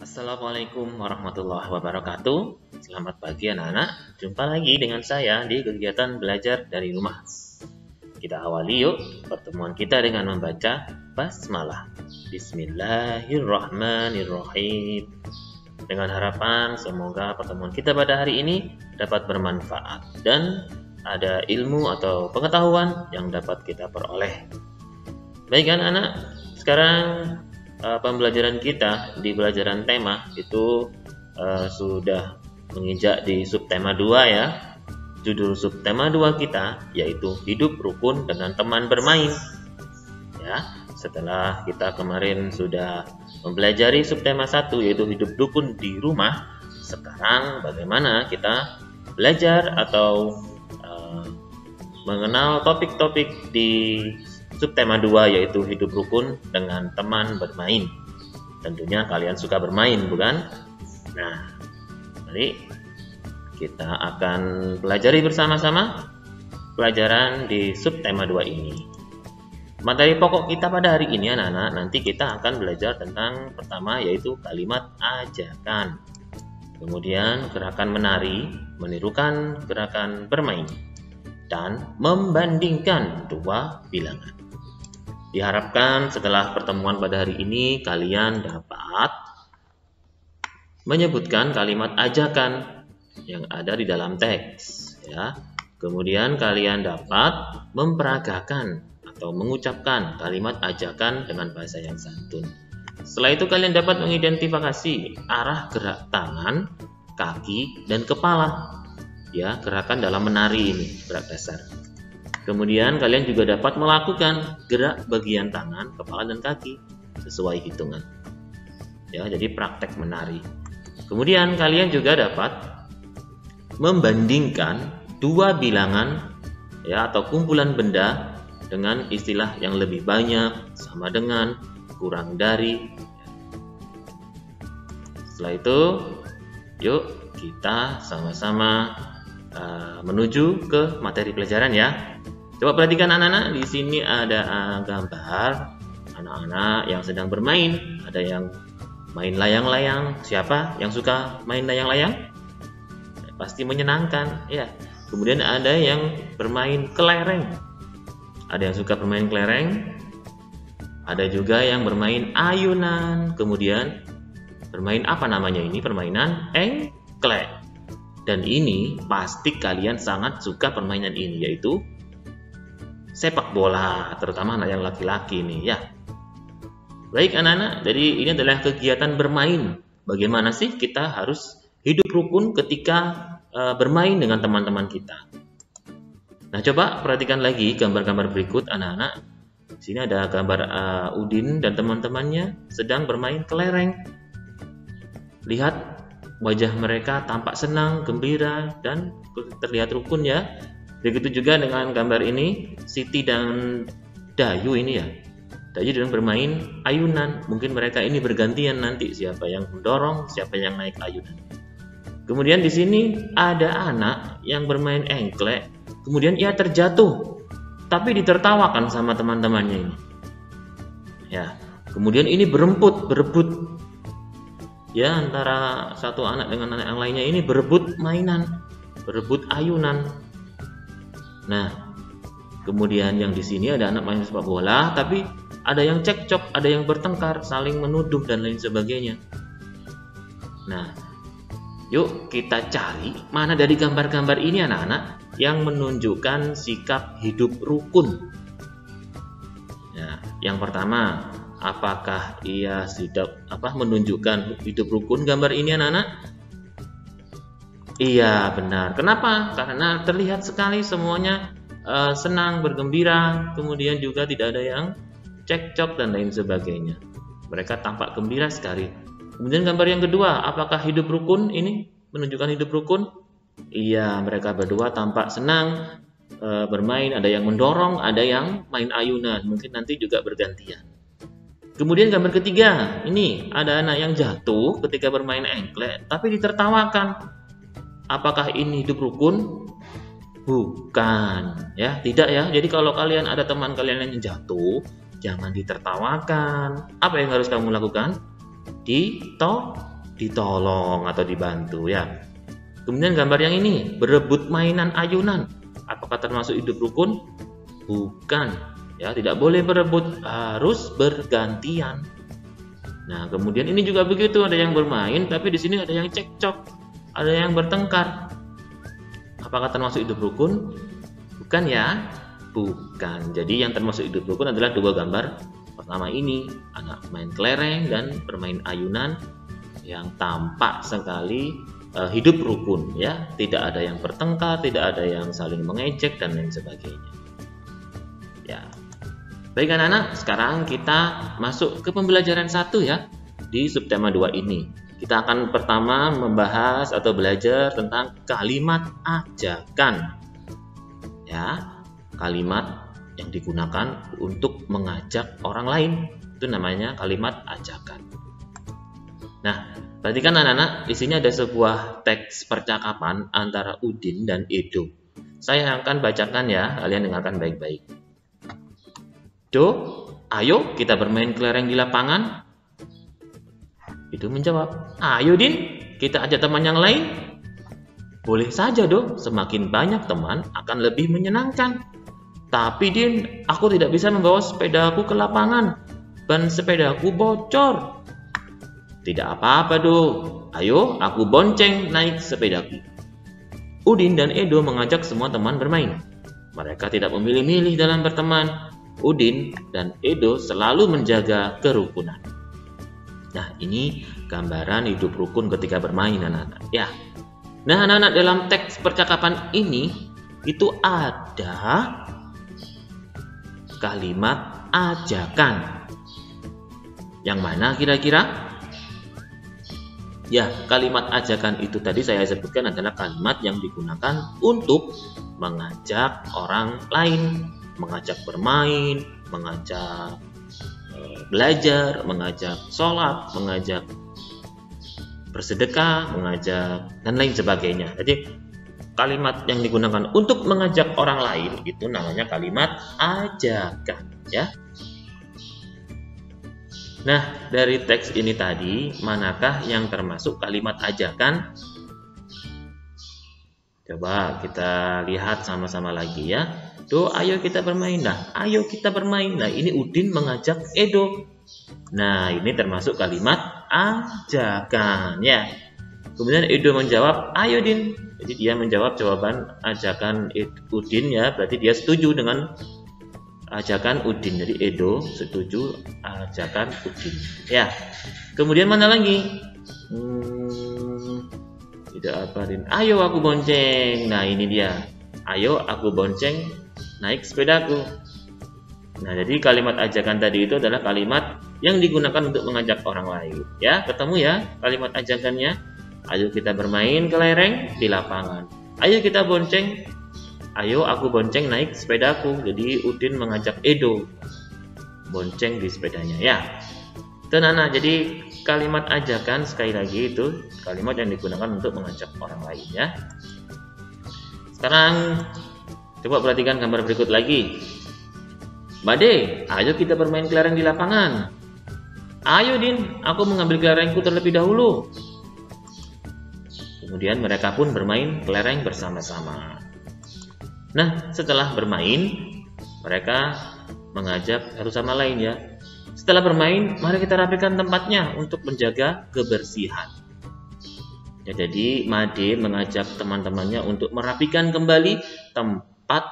Assalamualaikum warahmatullahi wabarakatuh. Selamat pagi anak-anak. Jumpa lagi dengan saya di kegiatan belajar dari rumah. Kita awali yuk pertemuan kita dengan membaca basmalah. Bismillahirrahmanirrahim. Dengan harapan semoga pertemuan kita pada hari ini dapat bermanfaat dan ada ilmu atau pengetahuan yang dapat kita peroleh. Baik anak-anak, sekarang pembelajaran kita di pelajaran tema itu sudah menginjak di subtema 2 ya. Judul subtema 2 kita yaitu hidup rukun dengan teman bermain. Ya, setelah kita kemarin sudah mempelajari subtema 1 yaitu hidup rukun di rumah, sekarang bagaimana kita belajar atau mengenal topik-topik di subtema 2 yaitu hidup rukun dengan teman bermain. Tentunya kalian suka bermain, bukan? Nah, mari kita akan pelajari bersama-sama pelajaran di subtema 2 ini. Materi pokok kita pada hari ini anak-anak, nanti kita akan belajar tentang pertama yaitu kalimat ajakan. Kemudian gerakan menari, menirukan gerakan bermain, dan membandingkan dua bilangan. Diharapkan setelah pertemuan pada hari ini kalian dapat menyebutkan kalimat ajakan yang ada di dalam teks ya. Kemudian kalian dapat memperagakan atau mengucapkan kalimat ajakan dengan bahasa yang santun. Setelah itu kalian dapat mengidentifikasi arah gerak tangan, kaki, dan kepala ya, gerakan dalam menari ini, gerak dasar. Kemudian kalian juga dapat melakukan gerak bagian tangan, kepala, dan kaki sesuai hitungan. Ya, jadi praktek menari. Kemudian kalian juga dapat membandingkan dua bilangan ya atau kumpulan benda dengan istilah yang lebih banyak, sama dengan, kurang dari. Setelah itu, yuk kita sama-sama menuju ke materi pelajaran ya. Coba perhatikan anak-anak, di sini ada gambar anak-anak yang sedang bermain. Ada yang main layang-layang. Siapa yang suka main layang-layang? Pasti menyenangkan ya. Kemudian ada yang bermain kelereng. Ada yang suka bermain kelereng. Ada juga yang bermain ayunan. Kemudian bermain apa namanya ini? Permainan engklek. Dan ini pasti kalian sangat suka permainan ini, yaitu sepak bola, terutama anak yang laki-laki nih ya. Baik anak-anak, jadi ini adalah kegiatan bermain. Bagaimana sih kita harus hidup rukun ketika bermain dengan teman-teman kita. Nah, coba perhatikan lagi gambar-gambar berikut anak-anak. Di sini ada gambar Udin dan teman-temannya sedang bermain kelereng. Lihat wajah mereka tampak senang, gembira, dan terlihat rukun ya. Begitu juga dengan gambar ini, Siti dan Dayu ini ya. Dayu sedang bermain ayunan. Mungkin mereka ini bergantian nanti siapa yang mendorong, siapa yang naik ayunan. Kemudian di sini ada anak yang bermain engklek. Kemudian ia terjatuh, tapi ditertawakan sama teman-temannya ini. Ya. Kemudian ini berebut. Ya, antara satu anak dengan anak yang lainnya ini berebut mainan, berebut ayunan. Nah, kemudian yang di sini ada anak main sepak bola, tapi ada yang cekcok, ada yang bertengkar, saling menuduh dan lain sebagainya. Nah, yuk kita cari mana dari gambar-gambar ini anak-anak yang menunjukkan sikap hidup rukun. Nah, yang pertama, apakah ia menunjukkan hidup rukun gambar ini anak-anak? Iya benar. Kenapa? Karena terlihat sekali semuanya senang, bergembira, kemudian juga tidak ada yang cekcok dan lain sebagainya. Mereka tampak gembira sekali. Kemudian gambar yang kedua, apakah hidup rukun ini menunjukkan hidup rukun? Iya, mereka berdua tampak senang bermain, ada yang mendorong, ada yang main ayunan, mungkin nanti juga bergantian. Kemudian gambar ketiga, ini ada anak yang jatuh ketika bermain engklek, tapi ditertawakan. Apakah ini hidup rukun? Bukan, ya, tidak ya. Jadi kalau kalian ada teman kalian yang jatuh, jangan ditertawakan. Apa yang harus kamu lakukan? ditolong atau dibantu ya. Kemudian gambar yang ini, berebut mainan ayunan. Apakah termasuk hidup rukun? Bukan. Ya, tidak boleh berebut, harus bergantian. Nah, kemudian ini juga begitu, ada yang bermain tapi di sini ada yang cekcok, ada yang bertengkar. Apakah termasuk hidup rukun? Bukan ya. Bukan. Jadi yang termasuk hidup rukun adalah dua gambar pertama ini, anak main kelereng dan bermain ayunan yang tampak sekali hidup rukun ya, tidak ada yang bertengkar, tidak ada yang saling mengejek dan lain sebagainya. Ya. Baik anak-anak, sekarang kita masuk ke pembelajaran 1 ya di subtema 2 ini. Kita akan pertama membahas atau belajar tentang kalimat ajakan. Ya, kalimat yang digunakan untuk mengajak orang lain itu namanya kalimat ajakan. Nah, perhatikan anak-anak, di sini ada sebuah teks percakapan antara Udin dan Edo. Saya akan bacakan ya, kalian dengarkan baik-baik. Do, ayo kita bermain kelereng di lapangan. Edo menjawab, ayo Din, kita ajak teman yang lain. Boleh saja Do, semakin banyak teman akan lebih menyenangkan. Tapi Din, aku tidak bisa membawa sepedaku ke lapangan. Ban sepedaku bocor. Tidak apa-apa Do, ayo aku bonceng naik sepedaku. Udin dan Edo mengajak semua teman bermain. Mereka tidak memilih-milih dalam berteman. Udin dan Edo selalu menjaga kerukunan. Nah, ini gambaran hidup rukun ketika bermain anak-anak ya. Nah, anak-anak, dalam teks percakapan ini itu ada kalimat ajakan. Yang mana kira-kira? Ya, kalimat ajakan itu tadi saya sebutkan adalah kalimat yang digunakan untuk mengajak orang lain, mengajak bermain, mengajak belajar, mengajak sholat, mengajak bersedekah, mengajak dan lain sebagainya. Jadi kalimat yang digunakan untuk mengajak orang lain itu namanya kalimat ajakan ya. Nah, dari teks ini tadi, manakah yang termasuk kalimat ajakan? Coba kita lihat sama-sama lagi ya. Do, ayo kita bermain. Nah, ayo kita bermain. Nah, ini Udin mengajak Edo. Nah, ini termasuk kalimat ajakan ya. Kemudian Edo menjawab, ayo Din. Jadi dia menjawab jawaban ajakan Udin ya. Berarti dia setuju dengan ajakan Udin. Jadi Edo setuju ajakan Udin ya. Kemudian mana lagi? Tidak apa Din. Ayo aku bonceng. Nah, ini dia. Ayo aku bonceng naik sepedaku. Nah, jadi kalimat ajakan tadi itu adalah kalimat yang digunakan untuk mengajak orang lain ya. Ketemu ya kalimat ajakannya. Ayo kita bermain kelereng di lapangan. Ayo kita bonceng. Ayo aku bonceng naik sepedaku. Jadi Udin mengajak Edo bonceng di sepedanya ya. Itu anak. Jadi kalimat ajakan sekali lagi itu kalimat yang digunakan untuk mengajak orang lain ya. Sekarang coba perhatikan gambar berikut lagi. Made, ayo kita bermain kelereng di lapangan. Ayo Din, aku mengambil kelerengku terlebih dahulu. Kemudian mereka pun bermain kelereng bersama-sama. Nah, setelah bermain, mereka mengajak satu sama lain ya. Setelah bermain, mari kita rapikan tempatnya untuk menjaga kebersihan. Ya, jadi Made mengajak teman-temannya untuk merapikan kembali tempat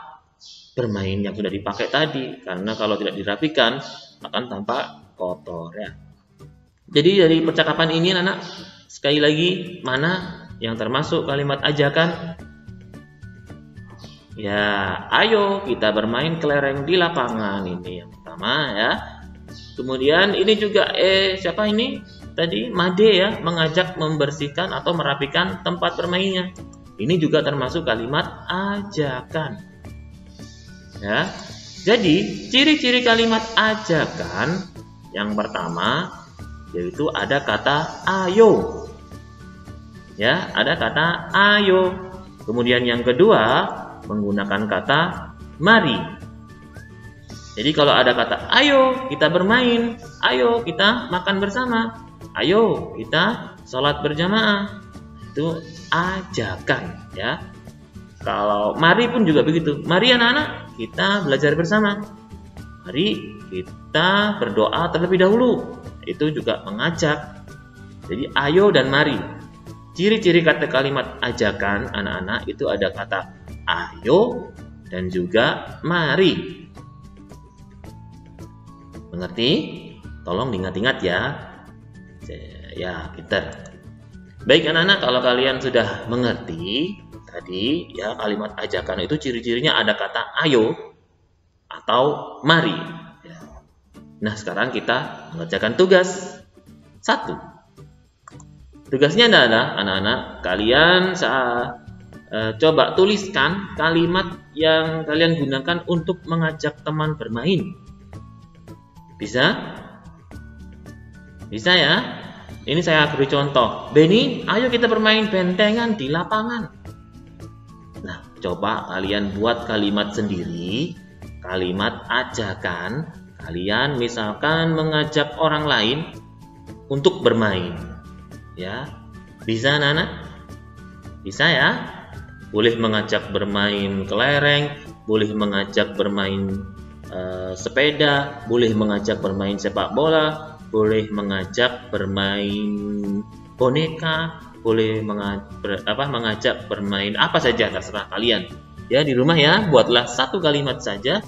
bermain yang sudah dipakai tadi, karena kalau tidak dirapikan akan tampak kotor ya. Jadi dari percakapan ini anak, sekali lagi mana yang termasuk kalimat ajakan? Ya, ayo kita bermain kelereng di lapangan, ini yang pertama ya. Kemudian ini juga siapa ini? Tadi Made ya, mengajak membersihkan atau merapikan tempat bermainnya. Ini juga termasuk kalimat ajakan. Ya. Jadi, ciri-ciri kalimat ajakan yang pertama yaitu ada kata ayo. Ya, ada kata ayo. Kemudian yang kedua menggunakan kata mari. Jadi kalau ada kata ayo kita bermain, ayo kita makan bersama, Ayo kita sholat berjamaah. Itu ajakan ya. Kalau mari pun juga begitu. Mari anak-anak kita belajar bersama. Mari kita berdoa terlebih dahulu. Itu juga mengajak. Jadi ayo dan mari. Ciri-ciri kata kalimat ajakan anak-anak itu ada kata ayo dan juga mari. Mengerti? Tolong diingat-ingat ya. Ya, pintar. Baik anak-anak, kalau kalian sudah mengerti tadi ya kalimat ajakan itu ciri-cirinya ada kata ayo atau mari. Nah, sekarang kita mengerjakan tugas 1. Tugasnya adalah anak-anak kalian coba tuliskan kalimat yang kalian gunakan untuk mengajak teman bermain. Bisa? Bisa ya? Ini saya beri contoh. Benny, ayo kita bermain bentengan di lapangan. Nah, coba kalian buat kalimat sendiri, kalimat ajakan. Kalian misalkan mengajak orang lain untuk bermain. Ya, bisa anak-anak? Bisa ya? Boleh mengajak bermain kelereng, boleh mengajak bermain sepeda, boleh mengajak bermain sepak bola, boleh mengajak bermain boneka, boleh mengajak bermain apa saja, terserah kalian. Ya, di rumah ya, buatlah satu kalimat saja,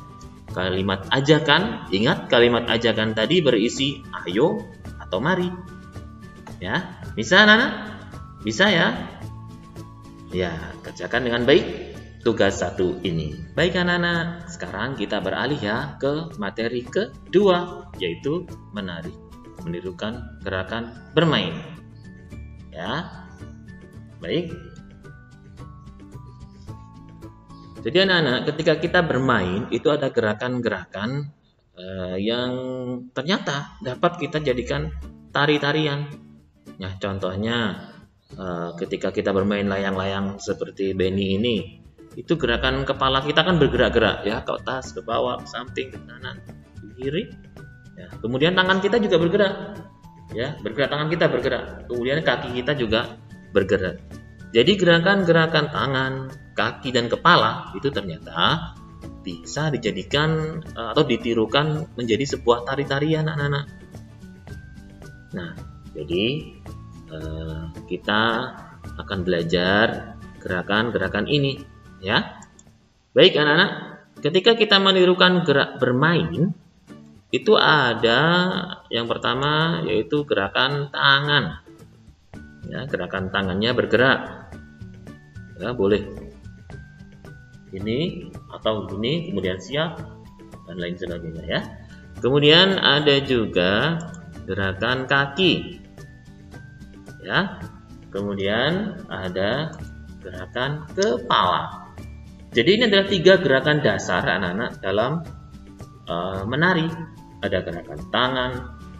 kalimat ajakan. Ingat, kalimat ajakan tadi berisi ayo atau mari. Ya, bisa anak-anak? Bisa ya? Ya, kerjakan dengan baik tugas 1 ini. Baik anak-anak, sekarang kita beralih ya ke materi kedua, yaitu menari. Menirukan gerakan bermain. Ya. Baik. Jadi anak-anak, ketika kita bermain itu ada gerakan-gerakan yang ternyata dapat kita jadikan tari-tarian. Nah, contohnya ketika kita bermain layang-layang seperti Benny ini, itu gerakan kepala kita kan bergerak-gerak ya, ke atas, ke bawah, ke samping, ke kanan, ke kiri. Ya, kemudian tangan kita juga bergerak. Ya, tangan kita bergerak. Kemudian kaki kita juga bergerak. Jadi gerakan-gerakan tangan, kaki dan kepala itu ternyata bisa dijadikan atau ditirukan menjadi sebuah tari-tarian anak-anak. Nah, jadi kita akan belajar gerakan-gerakan ini ya. Baik anak-anak, ketika kita menirukan gerak bermain itu ada yang pertama yaitu gerakan tangan. Ya, gerakan tangannya bergerak. Ya, boleh ini atau ini, kemudian siap dan lain sebagainya ya. Kemudian ada juga gerakan kaki. Ya. Kemudian ada gerakan kepala. Jadi ini adalah 3 gerakan dasar anak-anak dalam menari. Ada gerakan tangan,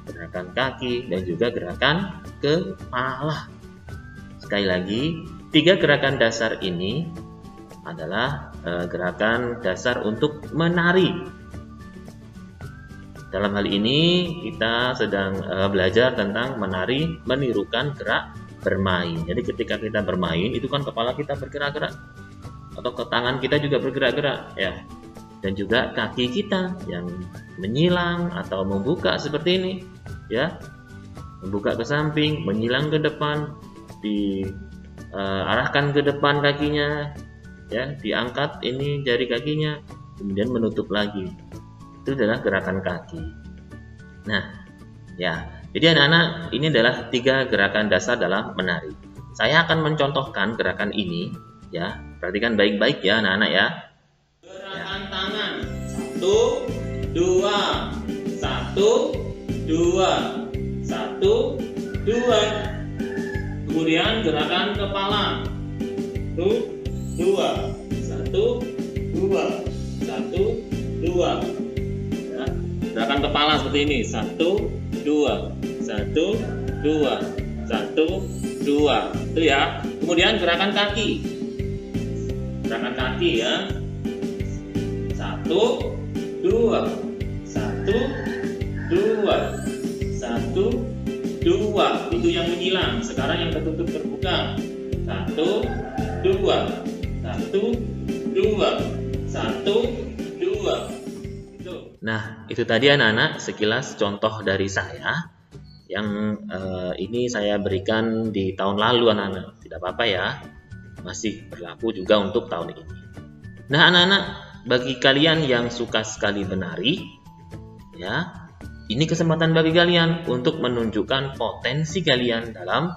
gerakan kaki, dan juga gerakan kepala. Sekali lagi, 3 gerakan dasar ini adalah gerakan dasar untuk menari. Dalam hal ini kita sedang belajar tentang menari menirukan gerak bermain. Jadi ketika kita bermain itu kan kepala kita bergerak-gerak atau ke tangan kita juga bergerak-gerak ya. Dan juga kaki kita yang menyilang atau membuka seperti ini ya. Membuka ke samping, menyilang ke depan, diarahkan ke depan kakinya ya, diangkat ini jari kakinya, kemudian menutup lagi. Itu adalah gerakan kaki. Nah, ya, jadi anak-anak ini adalah 3 gerakan dasar dalam menari. Saya akan mencontohkan gerakan ini, ya. Perhatikan baik-baik ya, anak-anak ya. Gerakan tangan, 1, 2, 1, 2, 1, 2. Kemudian gerakan kepala, 1, 2, 1, 2, 1, 2. Gerakan kepala seperti ini, 1, 2, 1, 2, 1, 2. Itu ya. Kemudian gerakan kaki. Gerakan kaki ya. 1, 2, 1, 2, 1, 2, itu yang menyilang. Sekarang yang tertutup terbuka. 1, 2, 1, 2, 1, 2. Nah, itu tadi anak-anak sekilas contoh dari saya yang ini saya berikan di tahun lalu anak-anak. Tidak apa-apa ya, masih berlaku juga untuk tahun ini. Nah anak-anak, bagi kalian yang suka sekali menari, ya, ini kesempatan bagi kalian untuk menunjukkan potensi kalian dalam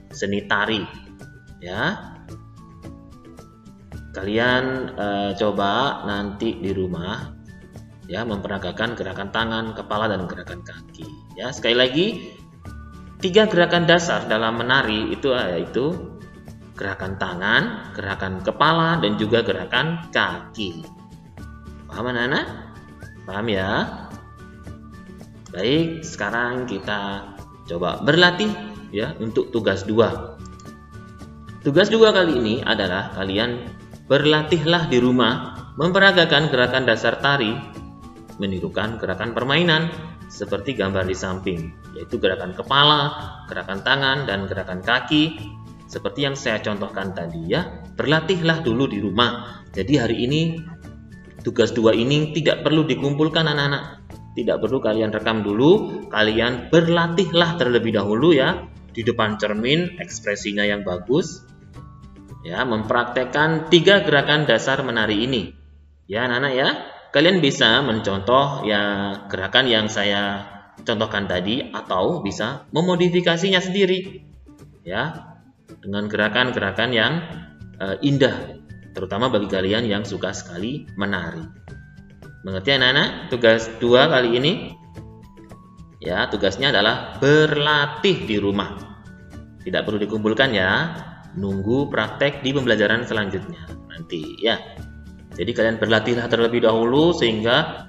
seni tari, ya. Kalian coba nanti di rumah, ya, memperagakan gerakan tangan, kepala, dan gerakan kaki. Ya, sekali lagi, 3 gerakan dasar dalam menari itu yaitu gerakan tangan, gerakan kepala, dan juga gerakan kaki. Paham anak-anak? Paham ya? Baik, sekarang kita coba berlatih ya untuk tugas 2. Tugas 2 kali ini adalah kalian berlatihlah di rumah memperagakan gerakan dasar tari menirukan gerakan permainan seperti gambar di samping, yaitu gerakan kepala, gerakan tangan, dan gerakan kaki. Seperti yang saya contohkan tadi ya, berlatihlah dulu di rumah. Jadi hari ini tugas 2 ini tidak perlu dikumpulkan anak-anak. Tidak perlu kalian rekam dulu, kalian berlatihlah terlebih dahulu ya di depan cermin, ekspresinya yang bagus. Ya, mempraktekkan 3 gerakan dasar menari ini. Ya anak-anak ya, kalian bisa mencontoh ya gerakan yang saya contohkan tadi atau bisa memodifikasinya sendiri. Ya, dengan gerakan-gerakan yang indah, terutama bagi kalian yang suka sekali menari. Mengerti anak-anak? Tugas 2 kali ini ya, tugasnya adalah berlatih di rumah. Tidak perlu dikumpulkan ya, nunggu praktek di pembelajaran selanjutnya nanti ya. Jadi kalian berlatihlah terlebih dahulu sehingga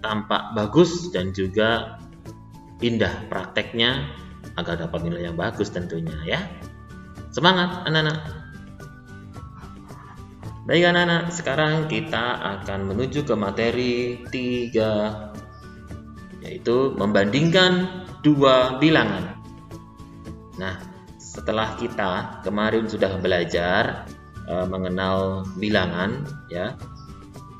tampak bagus dan juga indah prakteknya, agar dapat nilai yang bagus tentunya ya. Semangat anak-anak. Baik anak-anak, sekarang kita akan menuju ke materi 3, yaitu membandingkan 2 bilangan. Nah, setelah kita kemarin sudah belajar mengenal bilangan ya,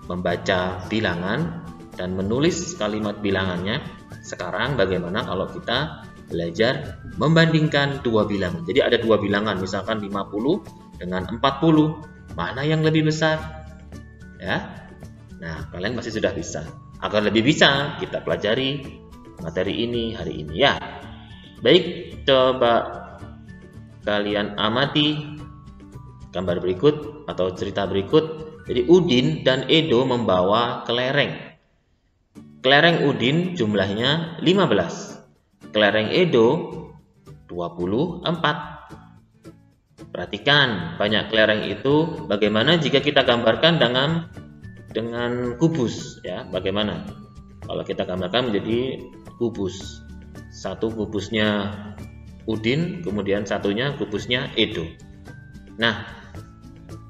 membaca bilangan dan menulis kalimat bilangannya, sekarang bagaimana kalau kita belajar membandingkan 2 bilangan. Jadi ada 2 bilangan, misalkan 50 dengan 40, mana yang lebih besar? Ya. Nah, kalian pasti sudah bisa. Agar lebih bisa, kita pelajari materi ini hari ini ya. Baik, coba kalian amati gambar berikut atau cerita berikut. Jadi Udin dan Edo membawa kelereng. Kelereng Udin jumlahnya 15. Kelereng Edo 24. Perhatikan banyak kelereng itu bagaimana jika kita gambarkan dengan kubus ya. Bagaimana kalau kita gambarkan menjadi kubus. Satu kubusnya Udin, kemudian satunya kubusnya Edo. Nah,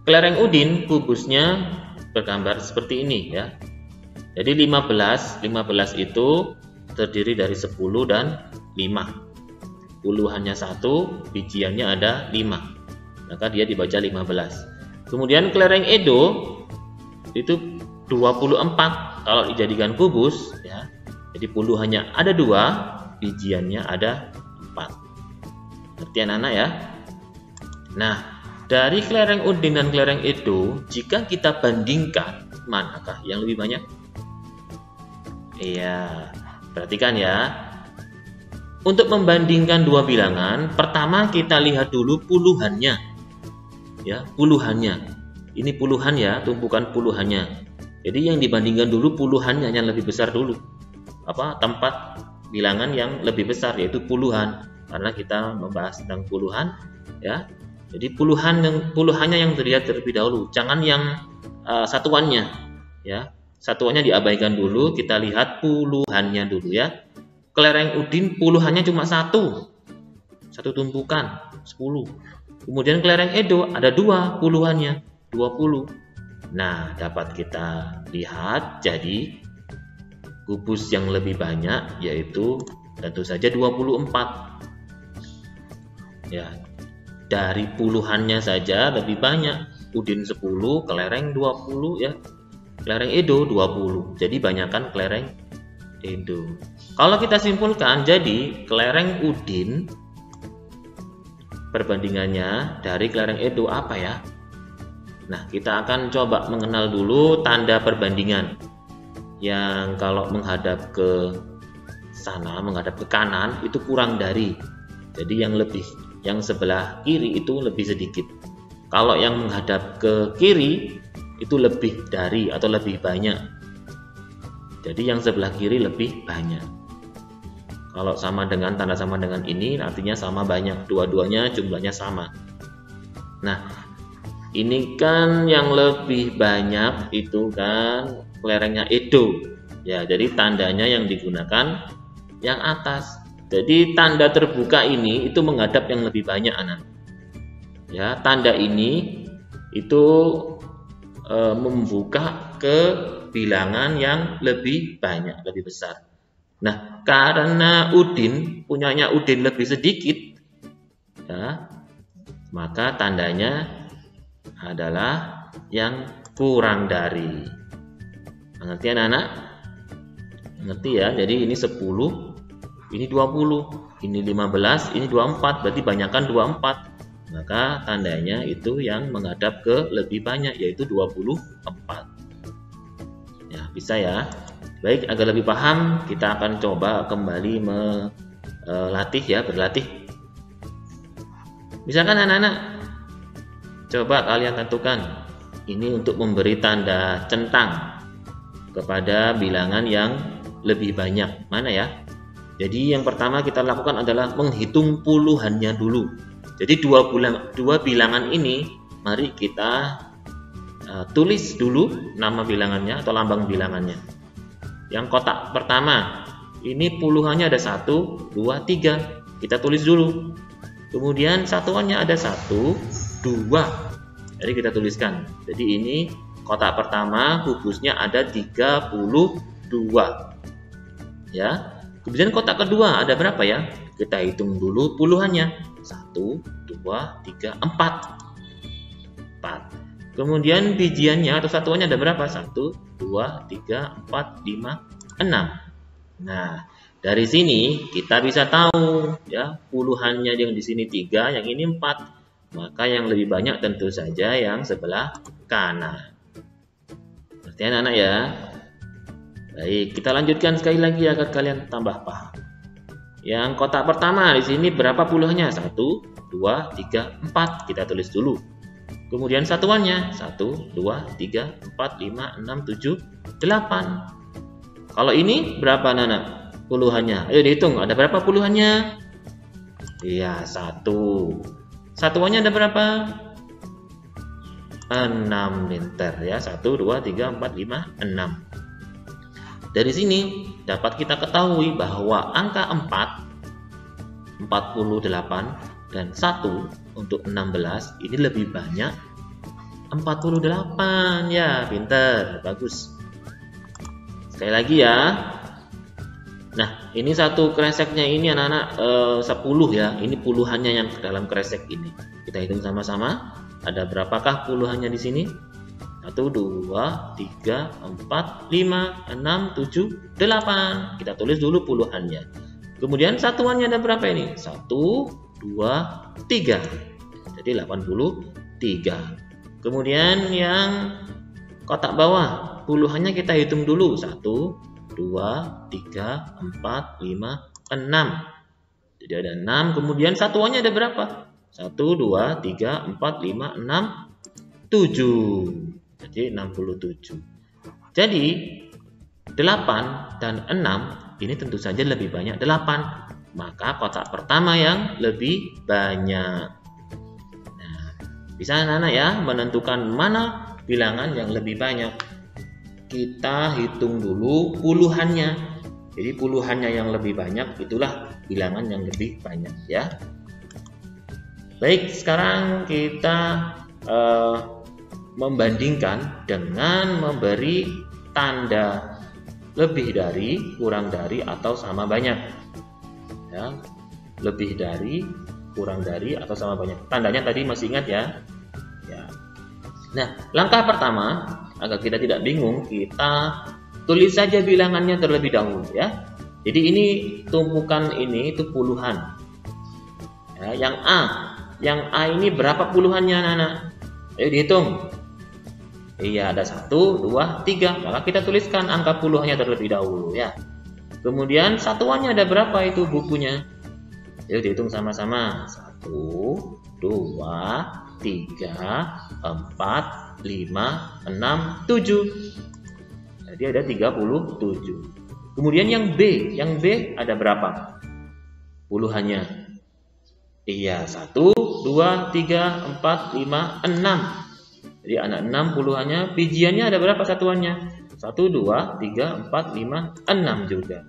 kelereng Udin kubusnya bergambar seperti ini ya. Jadi 15 itu terdiri dari 10 dan 5. Puluhannya 1, bijiannya ada 5. Maka dia dibaca 15. Kemudian kelereng Edo itu 24 kalau dijadikan kubus ya. Jadi puluhannya ada 2, bijiannya ada 4. Ngerti anak-anak ya? Nah, dari kelereng Udin dan kelereng Edo, jika kita bandingkan, manakah yang lebih banyak? Iya, perhatikan ya. Untuk membandingkan 2 bilangan, pertama kita lihat dulu puluhannya. Ya, puluhannya. Ini puluhan ya, tumpukan puluhannya. Jadi yang dibandingkan dulu puluhannya yang lebih besar dulu. Tempat bilangan yang lebih besar yaitu puluhan. Karena kita membahas tentang puluhan ya. Jadi puluhannya yang dilihat terlebih dahulu. Jangan yang satuannya ya. Satuannya diabaikan dulu, kita lihat puluhannya dulu ya. Kelereng Udin puluhannya cuma 1 tumpukan 10. Kemudian kelereng Edo ada 2 puluhannya 20. Nah, dapat kita lihat jadi kubus yang lebih banyak yaitu Tentu saja 24. Ya, dari puluhannya saja lebih banyak. Udin 10, kelereng 20 ya. Kelereng Edo 20. Jadi banyakkan kelereng Edo. Kalau kita simpulkan, jadi kelereng Udin perbandingannya dari kelereng Edo apa ya? Nah, kita akan coba mengenal dulu tanda perbandingan. Yang kalau menghadap ke sana, menghadap ke kanan itu kurang dari. Jadi yang sebelah kiri itu lebih sedikit. Kalau yang menghadap ke kiri itu lebih dari atau lebih banyak. Jadi yang sebelah kiri lebih banyak. Kalau sama dengan tanda sama dengan ini artinya sama banyak, dua-duanya jumlahnya sama. Nah, ini kan yang lebih banyak itu kan kelerengnya Edo. Ya, jadi tandanya yang digunakan yang atas. Jadi tanda terbuka ini itu menghadap yang lebih banyak, anak. Ya, tanda ini itu membuka ke bilangan yang lebih banyak, lebih besar. Nah, karena Udin punyanya Udin lebih sedikit, ya, maka tandanya adalah yang kurang dari. Mengerti anak-anak? Mengerti ya? Jadi ini 10, ini 20, ini 15, ini 24, berarti banyakkan 24. Maka tandanya itu yang menghadap ke lebih banyak, yaitu 24. Ya, bisa ya. Baik, agar lebih paham, kita akan coba kembali berlatih. Misalkan anak-anak, coba kalian tentukan. Ini untuk memberi tanda centang kepada bilangan yang lebih banyak. Mana ya? Jadi yang pertama kita lakukan adalah menghitung puluhannya dulu. Jadi dua bilangan ini, mari kita tulis dulu nama bilangannya atau lambang bilangannya. Yang kotak pertama, ini puluhannya ada 1, 2, 3. Kita tulis dulu. Kemudian satuannya ada 1, 2. Jadi kita tuliskan. Jadi ini kotak pertama, kubusnya ada 32. Ya. Kemudian kotak kedua ada berapa ya? Kita hitung dulu puluhannya. 1, 2, 3, 4. Kemudian bijiannya atau satuannya ada berapa? 1, 2, 3, 4, 5, 6. Nah, dari sini kita bisa tahu ya, puluhannya yang di sini 3, yang ini 4. Maka yang lebih banyak tentu saja yang sebelah kanan. Ngerti anak-anak ya? Baik, kita lanjutkan sekali lagi agar kalian tambah paham. Yang kotak pertama di sini berapa puluhannya? 1, 2, 3, 4. Kita tulis dulu. Kemudian satuannya 1, 2, 3, 4, 5, 6, 7, 8. Kalau ini berapa anak-anak? Puluhannya. Ayo dihitung, ada berapa puluhannya? Iya, 1. Satuannya ada berapa? 6 liter ya. 1, 2, 3, 4, 5, 6. Dari sini dapat kita ketahui bahwa angka 4, 48, dan 1 untuk 16 ini lebih banyak 48. Ya, pinter, bagus. Sekali lagi ya. Nah, ini satu kreseknya ini anak-anak 10 ya. Ini puluhannya yang dalam kresek ini. Kita hitung sama-sama. Ada berapakah puluhannya di sini? 1, 2, 3, 4, 5, 6, 7, 8. Kita tulis dulu puluhannya. Kemudian satuannya ada berapa ini? 1, 2, 3. Jadi 83. Kemudian yang kotak bawah, puluhannya kita hitung dulu. 1, 2, 3, 4, 5, 6. Jadi ada 6. Kemudian satuannya ada berapa? 1, 2, 3, 4, 5, 6, 7. Jadi 67. Jadi 8 dan 6 ini tentu saja lebih banyak 8. Maka kotak pertama yang lebih banyak. Nah, bisa anak-anak ya menentukan mana bilangan yang lebih banyak. Kita hitung dulu puluhannya. Jadi puluhannya yang lebih banyak itulah bilangan yang lebih banyak ya. Baik, sekarang kita membandingkan dengan memberi tanda lebih dari, kurang dari, atau sama banyak. Ya, lebih dari, kurang dari, atau sama banyak. Tandanya tadi masih ingat ya? Ya. Nah, langkah pertama agar kita tidak bingung, kita tulis saja bilangannya terlebih dahulu ya. Jadi ini tumpukan ini itu puluhan. Ya, yang A ini berapa puluhannya anak-anak? Ayo dihitung. Iya, ada 1, 2, 3. Maka kita tuliskan angka puluhannya terlebih dahulu ya. Kemudian satuannya ada berapa itu bukunya? Ayo dihitung sama-sama. 1, 2, 3, 4, 5, 6, 7. Jadi ada 37. Kemudian yang B ada berapa puluhannya? Iya, 1, 2, 3, 4, 5, 6. Jadi ada 6 puluhannya. Bijiannya ada berapa satuannya? 1, 2, 3, 4, 5, 6 juga.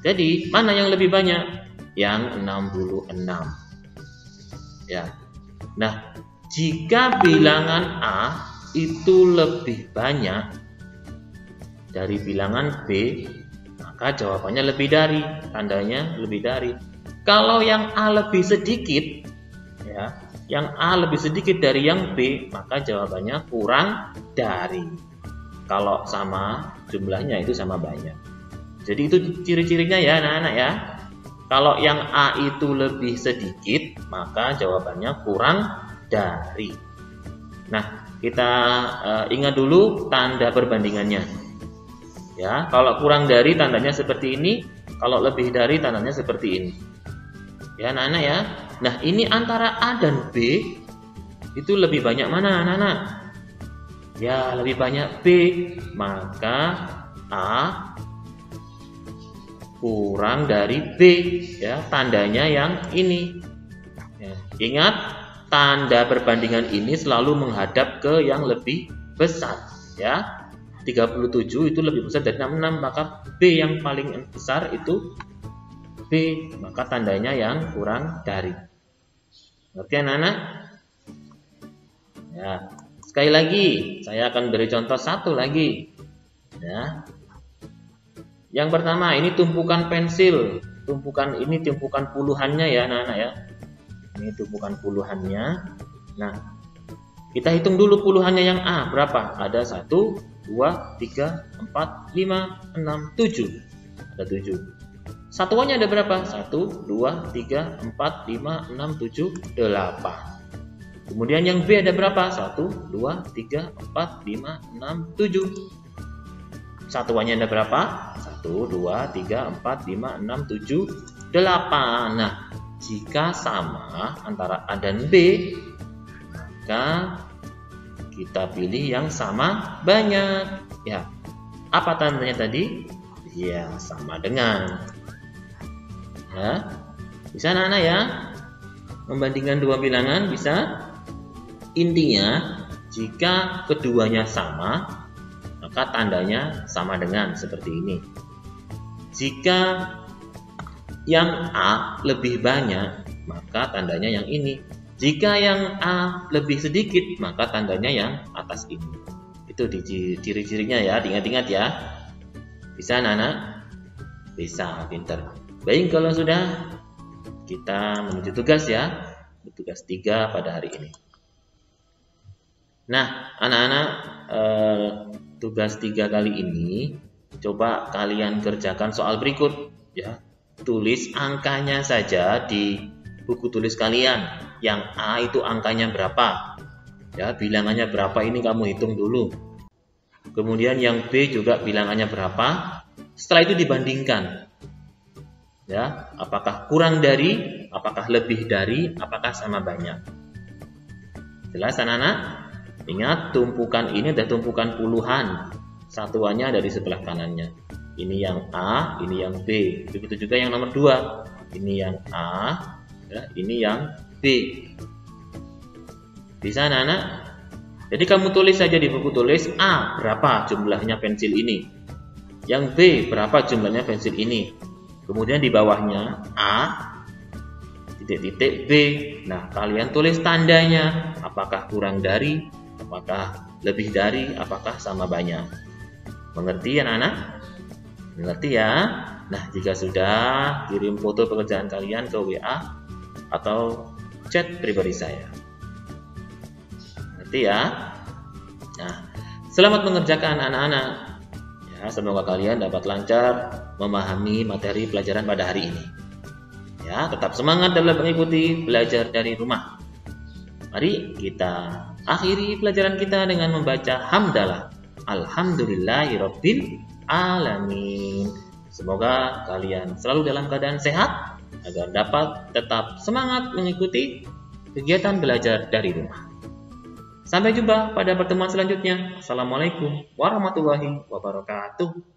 Jadi mana yang lebih banyak? Yang 66. Ya. Nah, jika bilangan A itu lebih banyak dari bilangan B, maka jawabannya lebih dari, tandanya lebih dari. Kalau yang A lebih sedikit, ya, yang A lebih sedikit dari yang B, maka jawabannya kurang dari. Kalau sama jumlahnya itu sama banyak. Jadi itu ciri-cirinya ya anak-anak ya. Kalau yang A itu lebih sedikit, maka jawabannya kurang dari. Nah, kita ingat dulu tanda perbandingannya. Ya, kalau kurang dari tandanya seperti ini, kalau lebih dari tandanya seperti ini. Ya, anak-anak ya. Nah, ini antara A dan B itu lebih banyak mana, anak-anak? Ya, lebih banyak B. Maka A kurang dari B, ya, tandanya yang ini. Ya, ingat, tanda perbandingan ini selalu menghadap ke yang lebih besar, ya. 37 itu lebih besar dari 66, maka B yang paling besar itu B, maka tandanya yang kurang dari. Ngerti anak-anak? Ya, sekali lagi saya akan beri contoh satu lagi. Ya. Yang pertama ini tumpukan pensil, tumpukan ini tumpukan puluhannya ya anak-anak ya. Ini tumpukan puluhannya. Nah, kita hitung dulu puluhannya yang A berapa? Ada 1, 2, 3, 4, 5, 6, 7. Ada 7. Satuannya ada berapa? 1, 2, 3, 4, 5, 6, 7, 8. Kemudian yang B ada berapa? 1, 2, 3, 4, 5, 6, 7. Satuannya ada berapa? 1, 2, 3, 4, 5, 6, 7, 8. Nah, jika sama antara A dan B, maka kita pilih yang sama banyak. Ya, apa tandanya tadi? Ya, sama dengan. Ya, bisa anak-anak ya? Membandingkan dua bilangan bisa. Intinya, jika keduanya sama, maka tandanya sama dengan seperti ini. Jika yang A lebih banyak, maka tandanya yang ini. Jika yang A lebih sedikit, maka tandanya yang atas ini. Itu ciri-cirinya ya, diingat-ingat ya. Bisa anak-anak? Bisa, pinter. Baik, kalau sudah, kita menuju tugas ya. Tugas 3 pada hari ini. Nah, anak-anak, tugas 3 kali ini coba kalian kerjakan soal berikut ya. Tulis angkanya saja di buku tulis kalian. Yang A itu angkanya berapa? Ya, bilangannya berapa ini kamu hitung dulu. Kemudian yang B juga bilangannya berapa? Setelah itu dibandingkan. Ya, apakah kurang dari, apakah lebih dari, apakah sama banyak. Jelas anak-anak? Ingat, tumpukan ini ada tumpukan puluhan. Satuannya ada di sebelah kanannya. Ini yang A, ini yang B. Begitu juga yang nomor 2. Ini yang A, ya, ini yang B. Bisa anak-anak? Jadi kamu tulis saja di buku tulis A berapa jumlahnya pensil ini. Yang B berapa jumlahnya pensil ini. Kemudian di bawahnya A titik-titik B. Nah, kalian tulis tandanya. Apakah kurang dari, apakah lebih dari, apakah sama banyak. Mengerti anak-anak? Mengerti ya? Nah, jika sudah, kirim foto pekerjaan kalian ke WA atau chat pribadi saya. Ngerti ya? Nah, selamat mengerjakan anak-anak. Ya, semoga kalian dapat lancar memahami materi pelajaran pada hari ini. Ya, tetap semangat dalam mengikuti belajar dari rumah. Mari kita akhiri pelajaran kita dengan membaca hamdalah. Alhamdulillahirabbil alamin. Semoga kalian selalu dalam keadaan sehat agar dapat tetap semangat mengikuti kegiatan belajar dari rumah. Sampai jumpa pada pertemuan selanjutnya. Assalamualaikum warahmatullahi wabarakatuh.